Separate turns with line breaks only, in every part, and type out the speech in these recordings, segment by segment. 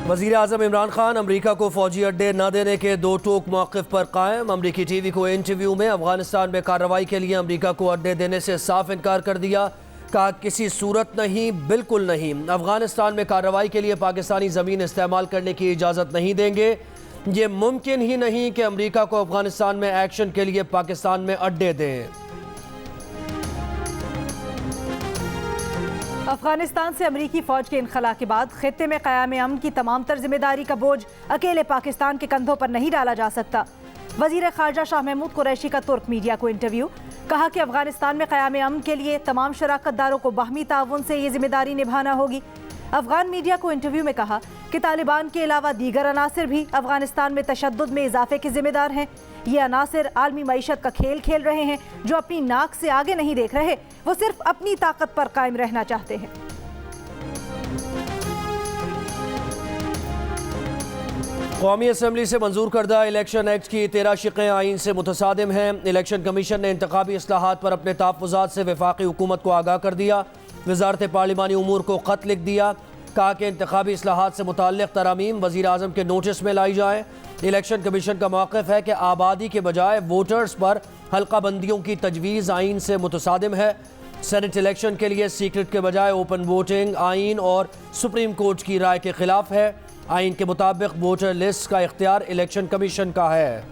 वज़ीर आज़म इमरान खान अमरीका को फ़ौजी अड्डे न देने के दो टोक मौक़िफ़ पर कायम। अमरीकी टीवी को इंटरव्यू में अफ़गानिस्तान में कार्रवाई के लिए अमरीका को अड्डे देने से साफ इनकार कर दिया। कहा किसी सूरत नहीं, बिल्कुल नहीं, अफ़गानिस्तान में कार्रवाई के लिए पाकिस्तानी ज़मीन इस्तेमाल करने की इजाज़त नहीं देंगे। ये मुमकिन ही नहीं कि अमरीका को अफ़गानिस्तान में एक्शन के लिए पाकिस्तान में अड्डे दें।
अफगानिस्तान से अमरीकी फ़ौज के इनखला के बाद खित्ते में क़याम अमन की तमाम तर जिम्मेदारी का बोझ अकेले पाकिस्तान के कंधों पर नहीं डाला जा सकता। वज़ीर ख़ारजा शाह महमूद कुरैशी का तुर्क मीडिया को इंटरव्यू। कहा कि अफगानिस्तान में क़याम अमन के लिए तमाम शराकतदारों को बाहमी ताउन से ये जिम्मेदारी निभाना होगी। अफगान मीडिया को इंटरव्यू में कहा कि तालिबान के अलावा दीगर अनासिर भी अफगानिस्तान में तशद्दुद में इजाफे के जिम्मेदार हैं। ये अनासिर आलमी मईशत का खेल खेल रहे हैं, जो अपनी नाक से आगे नहीं देख रहे, वो सिर्फ अपनी ताकत पर कायम रहना चाहते हैं।
कौमी असम्बली से मंजूर करदा इलेक्शन एक्ट की 13 शिक़ें आइन से मुतसादिम हैं। इलेक्शन कमीशन ने इंतखाबी इस्लाहात पर अपने तहफ़्फ़ुज़ात से वफाकी हुकूमत को आगाह कर दिया। वज़ारत पार्लिमानी उमूर को ख़त लिख दिया। कहा कि इंतखाबी इस्लाहात से मुताल्लिक़ तरामीम वज़ीर आज़म के नोटिस में लाई जाएँ। इलेक्शन कमीशन का मौक़िफ़ है कि आबादी के बजाय वोटर्स पर हल्का बंदियों की तजवीज़ आइन से मुतसादिम है। सेनेट इलेक्शन के लिए सीक्रेट के बजाय ओपन वोटिंग आइन और सुप्रीम कोर्ट की राय के खिलाफ है। आइन के मुताबिक वोटर लिस्ट का इख्तियार इलेक्शन कमीशन का है।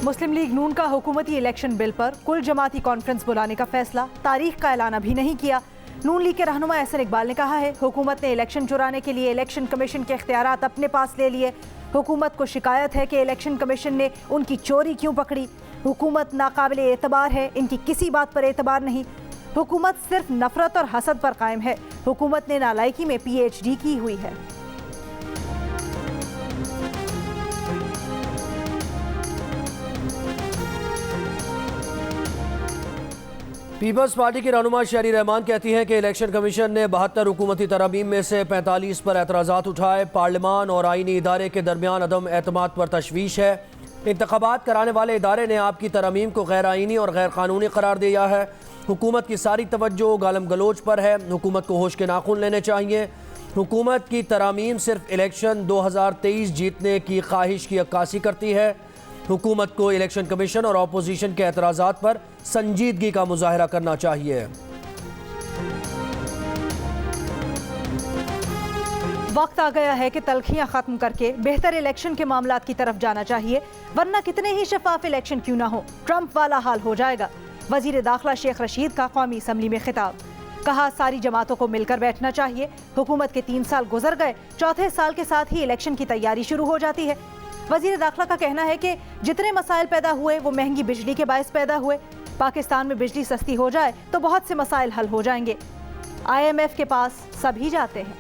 मुस्लिम लीग नून का हुकूमती इलेक्शन बिल पर कुल जमाती कॉन्फ्रेंस बुलाने का फैसला, तारीख का ऐलान अभी नहीं किया। नून लीग के रहनुमा एहसन इकबाल ने कहा है हुकूमत ने इलेक्शन चुराने के लिए इलेक्शन कमीशन के इख्तियारात अपने पास ले लिए। हुकूमत को शिकायत है कि इलेक्शन कमीशन ने उनकी चोरी क्यों पकड़ी। हुकूमत नाकाबिले एतबार है, इनकी किसी बात पर एतबार नहीं। हुकूमत सिर्फ नफरत और हसद पर कायम है। हुकूमत ने नालायकी में PhD की हुई है।
पीपल्स पार्टी की रहनुमा शहरी रहमान कहती हैं कि इलेक्शन कमीशन ने 72 हुकूमती तरामीम में से 45 पर एतराज़ात उठाए। पार्लिमान और आइनी इदारे के दरमियान अदम एतमाद पर तशवीश है। इंतखाबात कराने वाले इदारे ने आपकी तरामीम को गैर आइनी और गैर कानूनी करार दिया है। हुकूमत की सारी तवज्जो गालम गलोच पर है। हुकूमत को होश के नाखून लेने चाहिए। हुकूमत की तरामीम सिर्फ इलेक्शन 2023 जीतने की ख्वाहिश की अक्कासी करती है। हुकूमत को इलेक्शन कमीशन और अपोजिशन के एतराज़ात पर संजीदगी का मुजाहरा करना चाहिए।
वक्त आ गया है कि तलखियां खत्म करके बेहतर इलेक्शन के मामलात की तरफ जाना चाहिए, वरना कितने ही शफाफ इलेक्शन क्यों ना हो, ट्रंप वाला हाल हो जाएगा। वजीर दाखिला शेख रशीद का कौमी असम्बली में खिताब। कहा सारी जमातों को मिलकर बैठना चाहिए। हुकूमत के 3 साल गुजर गए, चौथे साल के साथ ही इलेक्शन की तैयारी शुरू हो जाती है। वजीर दाखिला का कहना है कि जितने मसाइल पैदा हुए वो महंगी बिजली के बायस पैदा हुए। पाकिस्तान में बिजली सस्ती हो जाए तो बहुत से मसाइल हल हो जाएंगे। IMF के पास सभी जाते हैं।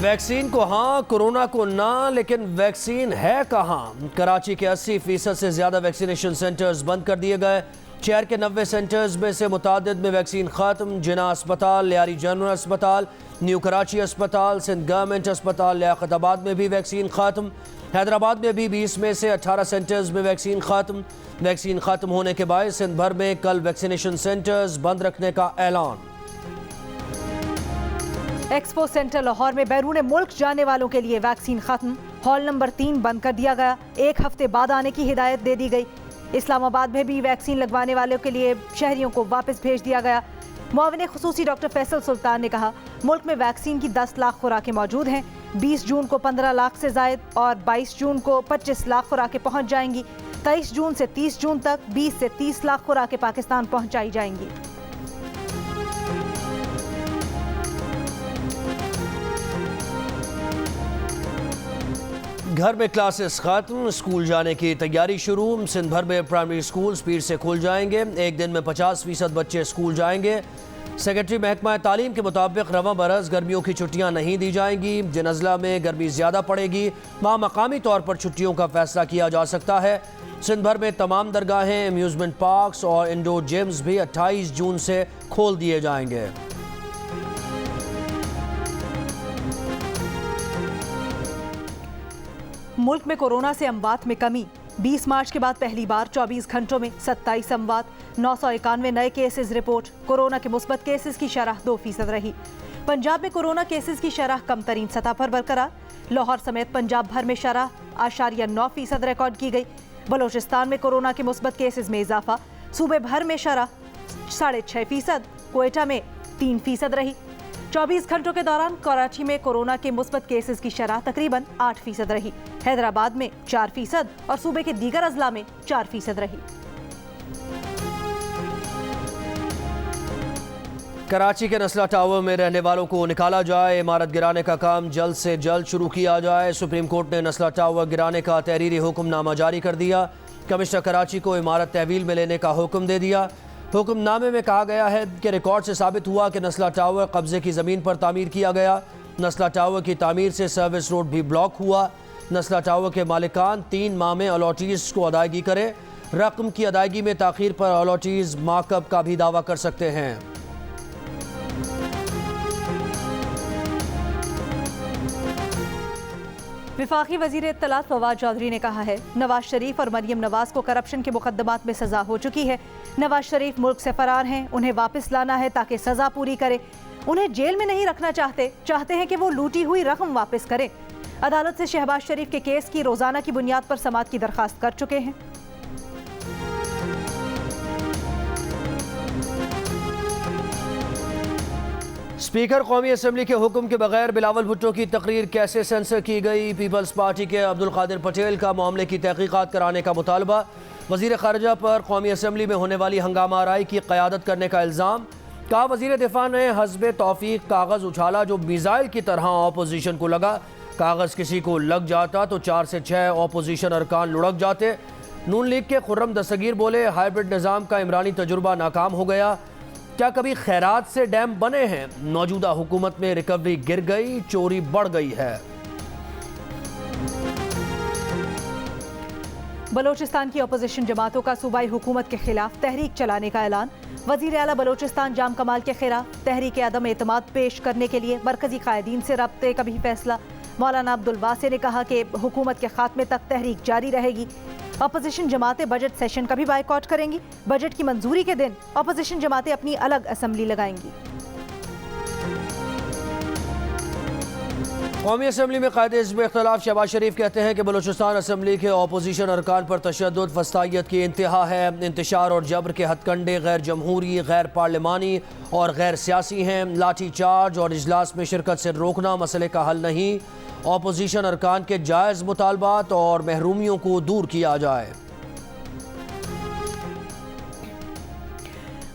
वैक्सीन को हाँ, कोरोना को ना, लेकिन वैक्सीन है कहाँ। कराची के 80% से ज़्यादा वैक्सीनेशन सेंटर्स बंद कर दिए गए। शहर के 90 सेंटर्स में से मुतादिद में वैक्सीन ख़त्म। जिना अस्पताल, लियारी जनरल अस्पताल, न्यू कराची अस्पताल, सिंध गवर्नमेंट अस्पताल लियाकताबाद में भी वैक्सीन ख़त्म। हैदराबाद में भी 20 में से 18 सेंटर्स में वैक्सीन ख़त्म। वैक्सीन ख़त्म होने के बाद सिंध भर में कल वैक्सीनेशन सेंटर्स बंद रखने का ऐलान।
एक्सपो सेंटर लाहौर में बैरून मुल्क जाने वालों के लिए वैक्सीन खत्म। हॉल नंबर 3 बंद कर दिया गया। 1 हफ्ते बाद आने की हिदायत दे दी गई। इस्लामाबाद में भी वैक्सीन लगवाने वालों के लिए शहरियों को वापस भेज दिया गया। मुआविन खुसूसी डॉक्टर फैसल सुल्तान ने कहा मुल्क में वैक्सीन की 10 लाख खुराकें मौजूद हैं। 20 जून को 15 लाख से जायद और 22 जून को 25 लाख खुराकें पहुँच जाएंगी। 23 जून से 30 जून तक 20 से 30 लाख खुराकें पाकिस्तान पहुँचाई जाएंगी।
घर में क्लासेस खत्म, स्कूल जाने की तैयारी शुरू। सिंध भर में प्राइमरी स्कूल स्पीड से खुल जाएंगे। एक दिन में 50% बच्चे स्कूल जाएंगे। सेक्रेटरी महकमा तालीम के मुताबिक रवां बरस गर्मियों की छुट्टियां नहीं दी जाएंगी। जिन अजला में गर्मी ज़्यादा पड़ेगी वहाँ मकामी तौर पर छुट्टियों का फैसला किया जा सकता है। सिंध भर में तमाम दरगाहें, अम्यूज़मेंट पार्क्स और इंडोर जिम्स भी 28 जून से खोल दिए जाएंगे।
मुल्क में कोरोना से अमवात में कमी, 20 मार्च के बाद पहली बार 24 घंटों में 27 अमवात, 991 नए केसेस रिपोर्ट। कोरोना के मुस्बत केसेस की शरह 2% रही। पंजाब में कोरोना केसेस की शरह कम तरीन सतह पर बरकरार। लाहौर समेत पंजाब भर में शरह 8.9% रिकॉर्ड की गई। बलोचिस्तान में कोरोना के मुस्बत केसेस में इजाफा, सूबे भर में शरह 6.5%, क्वेटा में 3% रही। 24 घंटों के दौरान कराची में कोरोना के मुस्बत केसेस की शरह तकरीबन 8% रही। हैदराबाद में 4% और सूबे के दीगर अजला में 4% रही।
कराची के नस्ला टावर में रहने वालों को निकाला जाए, इमारत गिराने का काम जल्द से जल्द शुरू किया जाए। सुप्रीम कोर्ट ने नस्ला टावर गिराने का तहरीरी हुक्मनामा जारी कर दिया। कमिश्नर कराची को इमारत तहवील में लेने का हुक्म दे दिया। हुक्मनामे में कहा गया है कि रिकॉर्ड से साबित हुआ कि नस्ला टावर कब्जे की ज़मीन पर तामीर किया गया। नस्ला टावर की तामीर से सर्विस रोड भी ब्लॉक हुआ। नस्ला टावर के मालिकान 3 माह में अलॉटीज़ को अदायगी करें। रकम की अदायगी में ताख़ीर पर अलॉटीज़ मार्कअप का भी दावा कर सकते हैं।
विफाकी वजीर इत्तलात फवाद चौधरी ने कहा है, नवाज शरीफ और मरियम नवाज को करप्शन के मुकदमात में सजा हो चुकी है। नवाज शरीफ मुल्क से फरार हैं, उन्हें वापस लाना है ताकि सजा पूरी करे। उन्हें जेल में नहीं रखना चाहते हैं कि वो लूटी हुई रकम वापस करें। अदालत से शहबाज शरीफ के केस की रोजाना की बुनियाद पर समाअत की दरखास्त कर चुके हैं।
स्पीकर कौमी असम्बली के हुक्म के बगैर बिलावल भुट्टो की तकरीर कैसे सेंसर की गई। पीपल्स पार्टी के अब्दुल कादिर पटेल का मामले की तहकीकात कराने का मुतालबा। वजीर खारजा पर कौमी असम्बली में होने वाली हंगामा आराई की क़यादत करने का इल्ज़ाम। कहा वजीर दिफा ने हस्बे तौफीक कागज़ उछाला जो मिसाइल की तरह अपोजिशन को लगा। कागज़ किसी को लग जाता तो 4 से 6 अपोजिशन अरकान लुढ़क जाते। नून लीग के खुर्रम दस्तगीर बोले, हाइब्रिड निज़ाम का इमरानी तजुर्बा नाकाम हो गया। क्या कभी खैरात से डैम बने हैं? मौजूदा हुकूमत में रिकवरी गिर गई, चोरी बढ़ गई है।
बलोचिस्तान की अपोजिशन जमातों का सूबाई हुकूमत के खिलाफ तहरीक चलाने का ऐलान। वजीर आला बलोचिस्तान जाम कमाल के खिलाफ तहरीक अदम एतमाद पेश करने के लिए मरकजी कायदीन से रब्ते का भी फैसला। मौलाना अब्दुल वासे ने कहा कि हुकूमत के खात्मे तक तहरीक जारी रहेगी। अपोजिशन जमातें बजट सेशन का भी बायकॉट करेंगी। बजट की मंजूरी के दिन अपोजिशन जमातें अपनी अलग असेंबली लगाएंगी।
कौमी असम्बली में कायदे हिज़्ब इख्तिलाफ शहबाज शरीफ कहते हैं कि बलूचिस्तान असम्बली के अपोजिशन अरकान पर तशद्दुद फस्तायत की इंतहा है। इंतशार और जबर के हथकंडे गैर जमहूरी, गैर पार्लिमानी और गैर सियासी हैं। लाठी चार्ज और इजलास में शिरकत से रोकना मसले का हल नहीं। अपोजिशन अरकान के जायज़ मुतालबात और महरूमियों को दूर किया जाए।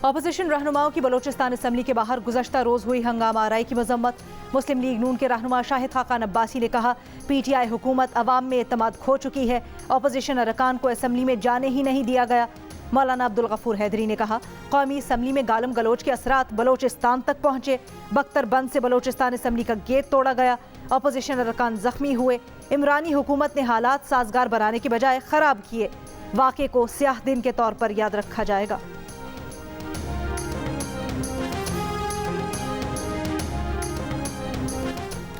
अपोजिशन रहनुमाओं की बलोचिस्तान असम्बली के बाहर गुज़श्ता रोज़ हुई हंगामा आराई की मजम्मत। मुस्लिम लीग नून के रहनुमा शाहिद खाकान अब्बासी ने कहा, PTI हुकूमत अवाम में एतमाद खो चुकी है। अपोजिशन अरकान को असम्बली में जाने ही नहीं दिया गया। मौलाना अब्दुल गफूर हैदरी ने कहा, कौमी असम्बली में गालम गलोच के असरात बलोचिस्तान तक पहुँचे। बख्तर बंद से बलोचिस्तान असम्बली का गेट तोड़ा गया। अपोजिशन अरकान जख्मी हुए। इमरानी हुकूमत ने हालात साजगार बनाने के बजाय ख़राब किए। वाक़े को स्याह दिन के तौर पर याद रखा जाएगा।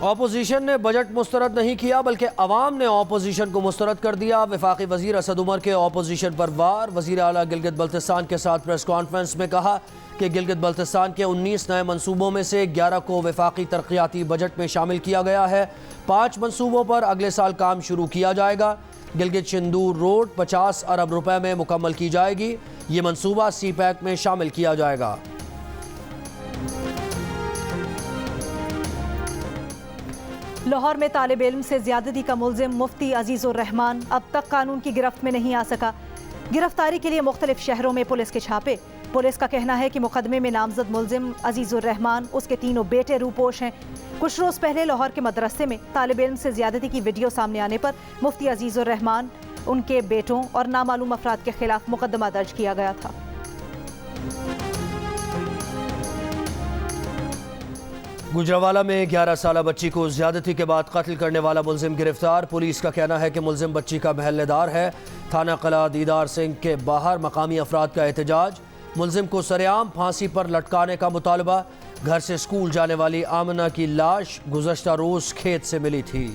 अपोजिशन ने बजट मुस्तरद नहीं किया बल्कि अवाम ने अपोजिशन को मुस्तरद कर दिया। वफाकी वजीर असद उमर के अपोजिशन पर वार। वजीर आला गिलगित बल्तिस्तान के साथ प्रेस कॉन्फ्रेंस में कहा कि गिलगित बल्तिस्तान के 19 नए मनसूबों में से 11 को वफाकी तरक्याती बजट में शामिल किया गया है। 5 मनसूबों पर अगले साल काम शुरू किया जाएगा। गिलगित शिंदूर रोड 50 अरब रुपए में मुकम्मल की जाएगी। ये मनसूबा CPEC में शामिल किया जाएगा।
लाहौर में तालिब इल्म से ज्यादती का मुल्जिम मुफ्ती अजीजुर रहमान अब तक कानून की गिरफ्त में नहीं आ सका। गिरफ्तारी के लिए मुख्तलिफ शहरों में पुलिस के छापे। पुलिस का कहना है कि मुकदमे में नामजद मुल्जिम अजीजुर रहमान, उसके 3 बेटे रूपोश हैं। कुछ रोज़ पहले लाहौर के मदरसे में तालिब इल्म से ज्यादती की वीडियो सामने आने पर मुफ्ती अजीजुर रहमान, उनके बेटों और नामालूम अफराद के खिलाफ मुकदमा दर्ज किया गया था।
गुजरावाला में 11 साला बच्ची को ज्यादती के बाद कत्ल करने वाला मुल्जिम गिरफ्तार। पुलिस का कहना है कि मुल्जिम बच्ची का महल्लेदार है। थाना कला दीदार सिंह के बाहर मकामी अफराद का एहतजाज। मुल्जिम को सरेआम फांसी पर लटकाने का मुतालबा। घर से स्कूल जाने वाली आमना की लाश गुज़श्ता रोज खेत से मिली थी।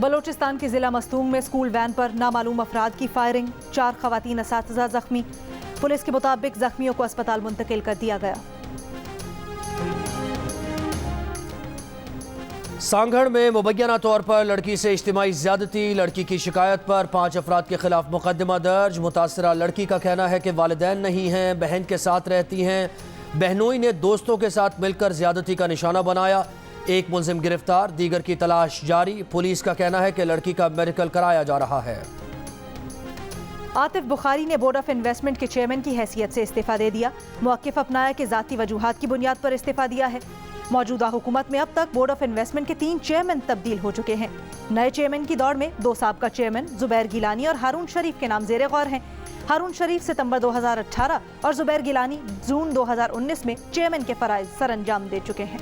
बलोचिस्तान के जिला मस्तूंग में स्कूल वैन पर नामालूम अफराद की फायरिंग, 4 खवातीन असातिज़ा जख्मी। पुलिस के मुताबिक जख्मियों को अस्पताल मुंतकिल कर दिया गया।
सांगड़ में मुबैना तौर पर लड़की से इज्तिमाई ज़्यादती, लड़की की शिकायत पर 5 अफराद के खिलाफ मुकदमा दर्ज। मुतासरा लड़की का कहना है कि वालिदैन नहीं हैं, बहन के साथ रहती हैं। बहनोई ने दोस्तों के साथ मिलकर ज़्यादती का निशाना बनाया। एक मुलजिम गिरफ्तार, दीगर की तलाश जारी। पुलिस का कहना है कि लड़की का मेडिकल कराया जा रहा है।
आतिफ बुखारी ने बोर्ड ऑफ इन्वेस्टमेंट के चेयरमैन की हैसियत से इस्तीफा दे दिया। मौक़िफ़ अपनाया कि ज़ाती वजूहात की बुनियाद पर इस्तीफा दिया है। मौजूदा हुकूमत में अब तक बोर्ड ऑफ इन्वेस्टमेंट के 3 चेयरमैन तब्दील हो चुके हैं। नए चेयरमैन की दौड़ में 2 साबका चेयरमैन जुबैर गिलानी और हारून शरीफ के नाम ज़ेरे गौर हैं। हारून शरीफ सितंबर 2018 और जुबैर गिलानी जून 2019 में चेयरमैन के फ़राइज़ सरअंजाम दे चुके हैं।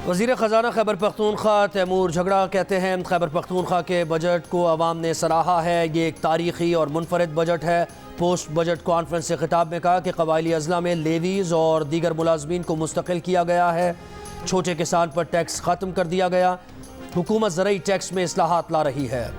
वज़ीर ख़जाना खैबर पख्तूनख्वा तैमूर झगड़ा कहते हैं खैबर पख्तूनख्वा के बजट को अवाम ने सराहा है। ये एक तारीखी और मुनफरद बजट है। पोस्ट बजट कॉन्फ्रेंस से खिताब में कहा कि कबायली अजला में लेवीज़ और दीगर मुलाजमीन को मुस्तकिल किया गया है। छोटे किसान पर टैक्स ख़त्म कर दिया गया। हुकूमत ज़रई टैक्स में इस्लाहात ला रही है।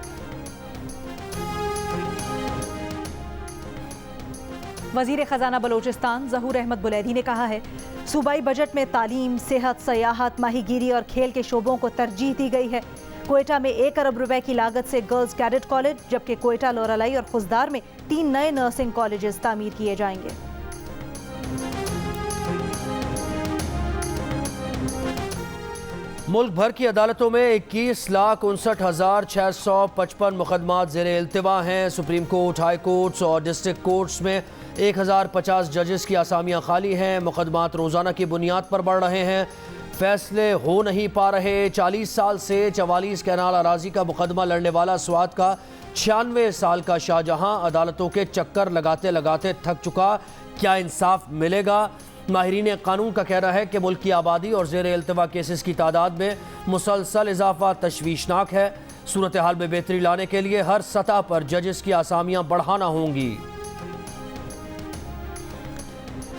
वज़ीर ख़जाना बलोचिस्तान ज़हूर अहमद बुलैदी ने कहा है, सूबाई बजट में तालीम, सेहत, सयाहत, माहीगीरी और खेल के शोबों को तरजीह दी गई है। कोयटा में 1 अरब रुपए की लागत से गर्ल्स कैडेट कॉलेज, जबकि कोयटा, लोरालाई और खुजदार में 3 नए नर्सिंग कॉलेजेस तामीर किए जाएंगे।
मुल्क भर की अदालतों में 21,59,655 मुकदमात ज़ेरे इल्तिवा हैं। सुप्रीम कोर्ट, हाई कोर्ट्स और डिस्ट्रिक्ट कोर्ट्स में 1050 जजेस की आसामियाँ खाली हैं। मुकदमात रोज़ाना की बुनियाद पर बढ़ रहे हैं। फैसले हो नहीं पा रहे। 40 साल से 44 कैनाल अराजी का मुकदमा लड़ने वाला स्वात का 96 साल का शाहजहां अदालतों के चक्कर लगाते लगाते थक चुका। क्या इंसाफ मिलेगा? माहिरीन कानून का कहना है कि मुल्क की आबादी और ज़ेर इल्तिवा केसेस की तादाद में मुसलसल इजाफा तशवीशनाक है। सूरत हाल में बेहतरी लाने के लिए हर सतह पर जजेस की आसामियाँ बढ़ाना होंगी।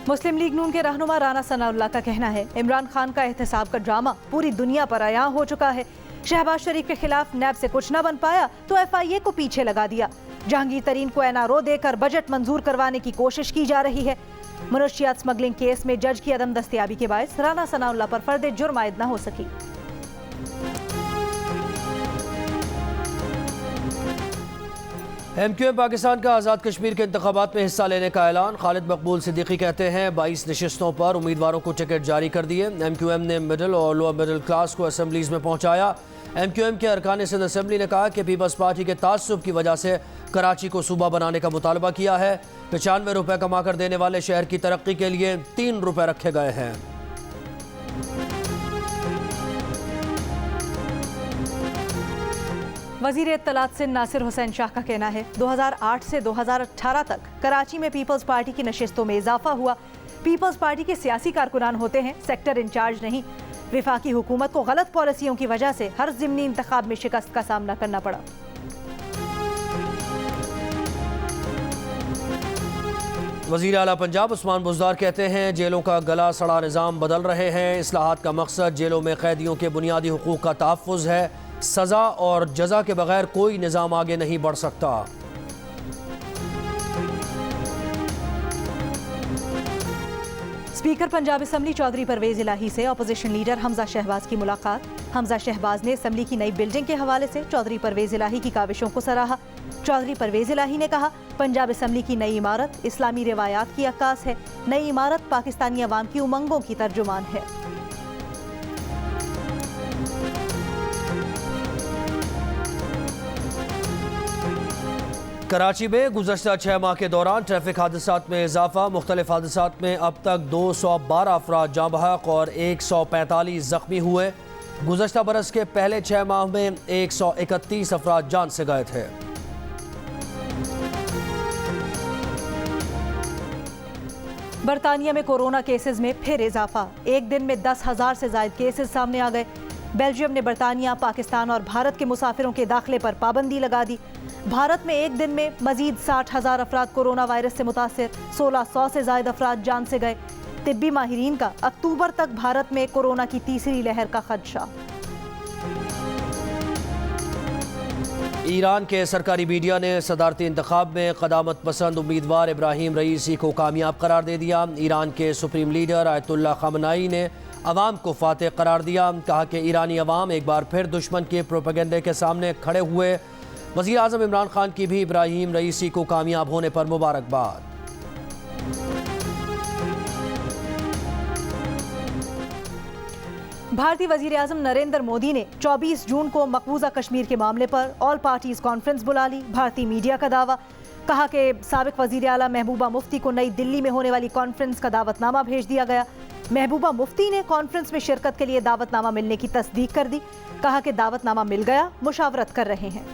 मुस्लिम लीग नून के रहनुमा राना सनाउल्लाह का कहना है, इमरान खान का एहतसाब का ड्रामा पूरी दुनिया पर अयां हो चुका है। शहबाज शरीफ के खिलाफ नैब से कुछ न बन पाया तो FIA को पीछे लगा दिया। जहांगीर तरीन को NRO देकर बजट मंजूर करवाने की कोशिश की जा रही है। मनशियात स्मगलिंग केस में जज की अदम दस्तयाबी के बायस राना सनाउल्लाह पर फर्द जुर्म आयद न हो सकी।
MQM पाकिस्तान का आज़ाद कश्मीर के इंतखाबात में हिस्सा लेने का ऐलान। खालिद मकबूल सिद्दीकी कहते हैं 22 नशिस्तों पर उम्मीदवारों को टिकट जारी कर दिए। MQM ने मिडिल और लोअर मिडिल क्लास को असम्बलीज में पहुँचाया। MQM के अरकान सिंध असम्बली ने कहा कि पीपल्स पार्टी के तासुब की वजह से कराची को सूबा बनाने का मुतालबा किया है। 95 रुपये कमा कर देने वाले शहर की तरक्की के लिए 3 रुपये रखे गए हैं।
वज़ीर इत्तलात सिंध नासिर हुसैन शाह का कहना है, 2008 से 2018 तक कराची में पीपल्स पार्टी की नशिस्तों में इजाफा हुआ। पीपल्स पार्टी के सियासी कारकुनान होते हैं, सेक्टर इंचार्ज नहीं। विफाकी हुकूमत को गलत पॉलिसियों की वजह से हर ज़िमनी इंतखाब में शिकस्त का सामना करना पड़ा।
वज़ीर आला पंजाब उस्मान बुज़दार कहते हैं जेलों का गला सड़ा निज़ाम बदल रहे हैं। इस्लाहात का मकसद जेलों में कैदियों के बुनियादी हुकूक का तहफ़्फ़ुज़ है। सज़ा और जज़ा के बगैर कोई निज़ाम आगे नहीं बढ़ सकता।
स्पीकर पंजाब असम्बली चौधरी परवेज़ इलाही से अपोजिशन लीडर हमजा शहबाज की मुलाकात। हमजा शहबाज ने असम्बली की नई बिल्डिंग के हवाले से चौधरी परवेज़ इलाही की काविशों को सराहा। चौधरी परवेज़ इलाही ने कहा, पंजाब असम्बली की नई इमारत इस्लामी रिवायात की अक्कास है। नई इमारत पाकिस्तानी अवाम की उमंगों की तर्जुमान है।
कराची में गुज़श्ता 6 माह के दौरान ट्रैफिक हादसात में इजाफा। मुख्तलिफ हादसात में अब तक 212 अफराद जाँ बहक और 145 जख्मी हुए। गुज़श्ता बरस के पहले 6 माह में 131 अफराद जान से गए थे।
बरतानिया में कोरोना केसेस में फिर इजाफा। एक दिन में 10,000 से ज़ायद केसेस सामने आ गए। बेल्जियम ने बरतानिया, पाकिस्तान और भारत के मुसाफिरों के दाखिले पर पाबंदी लगा दी। भारत में एक दिन में मजीद 60,000 अफराद कोरोना वायरस से मुतासिर, 1600 से ज़ायद अफराद जान से गए। तिब्बी माहिरीन का अक्टूबर तक भारत में कोरोना की तीसरी लहर का खदशा।
ईरान के सरकारी मीडिया ने सदारती इंतखाब में क़दामत पसंद उम्मीदवार इब्राहिम रईसी को कामयाब करार दे दिया। ईरान के सुप्रीम लीडर आयतुल्लाह ख़ामनेई ने अवाम को फातेह करार दिया। कहा कि ईरानी अवाम एक बार फिर दुश्मन के प्रोपेगेंडे के सामने खड़े हुए। वज़ीर आज़म इमरान खान की भी इब्राहिम रईसी को कामयाब होने पर मुबारकबाद।
भारतीय वजीर आज़म नरेंद्र मोदी ने 24 जून को मकबूजा कश्मीर के मामले पर ऑल पार्टीज कॉन्फ्रेंस बुला ली। भारतीय मीडिया का दावा, कहा कि साबिक वजीर आला महबूबा मुफ्ती को नई दिल्ली में होने वाली कॉन्फ्रेंस का दावतनामा भेज दिया गया। महबूबा मुफ्ती ने कॉन्फ्रेंस में शिरकत के लिए दावतनामा मिलने की तस्दीक कर दी। कहा कि दावतनामा मिल गया, मुशावरत कर रहे हैं।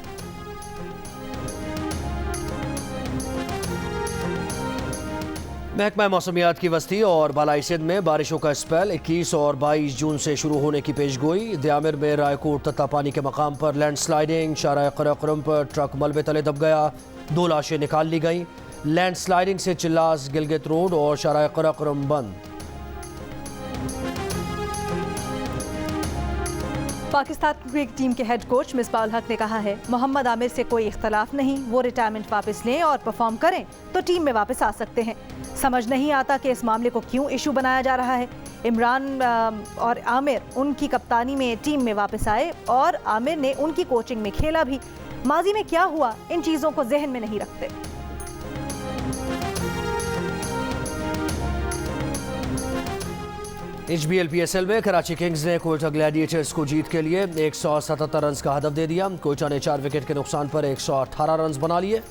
महकमा मौसमियात की वस्ती और बालाई सिंध में बारिशों का स्पेल 21 और 22 जून से शुरू होने की पेशगोई। दयामिर में रायकोट तत्ता पानी के मकाम पर लैंडस्लाइडिंग, शाराय कराक्रम पर ट्रक मलबे तले दब गया, 2 लाशें निकाल ली गईं। लैंडस्लाइडिंग से चिल्लास गिलगित रोड और शाराय कराक्रम बंद।
पाकिस्तान क्रिकेट टीम के हेड कोच मिसबाह उल हक ने कहा है, मोहम्मद आमिर से कोई इख्तलाफ नहीं, वो रिटायरमेंट वापस लें और परफॉर्म करें तो टीम में वापस आ सकते हैं। समझ नहीं आता कि इस मामले को क्यों इशू बनाया जा रहा है। इमरान और आमिर उनकी कप्तानी में टीम में वापस आए और आमिर ने उनकी कोचिंग में खेला भी। माजी में क्या हुआ, इन चीज़ों को जहन में नहीं रखते।
HBL PSL में कराची किंग्स ने कोयटा ग्लैडिएटर्स को जीत के लिए 177 रन का हदफ दे दिया। कोयटा ने 4 विकेट के नुकसान पर 118 रन बना लिए।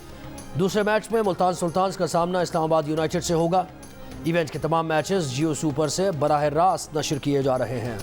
दूसरे मैच में मुल्तान सुल्तान्स का सामना इस्लामाबाद यूनाइटेड से होगा। इवेंट के तमाम मैचेस जियो सुपर से बराह रास्त नशर किए जा रहे हैं।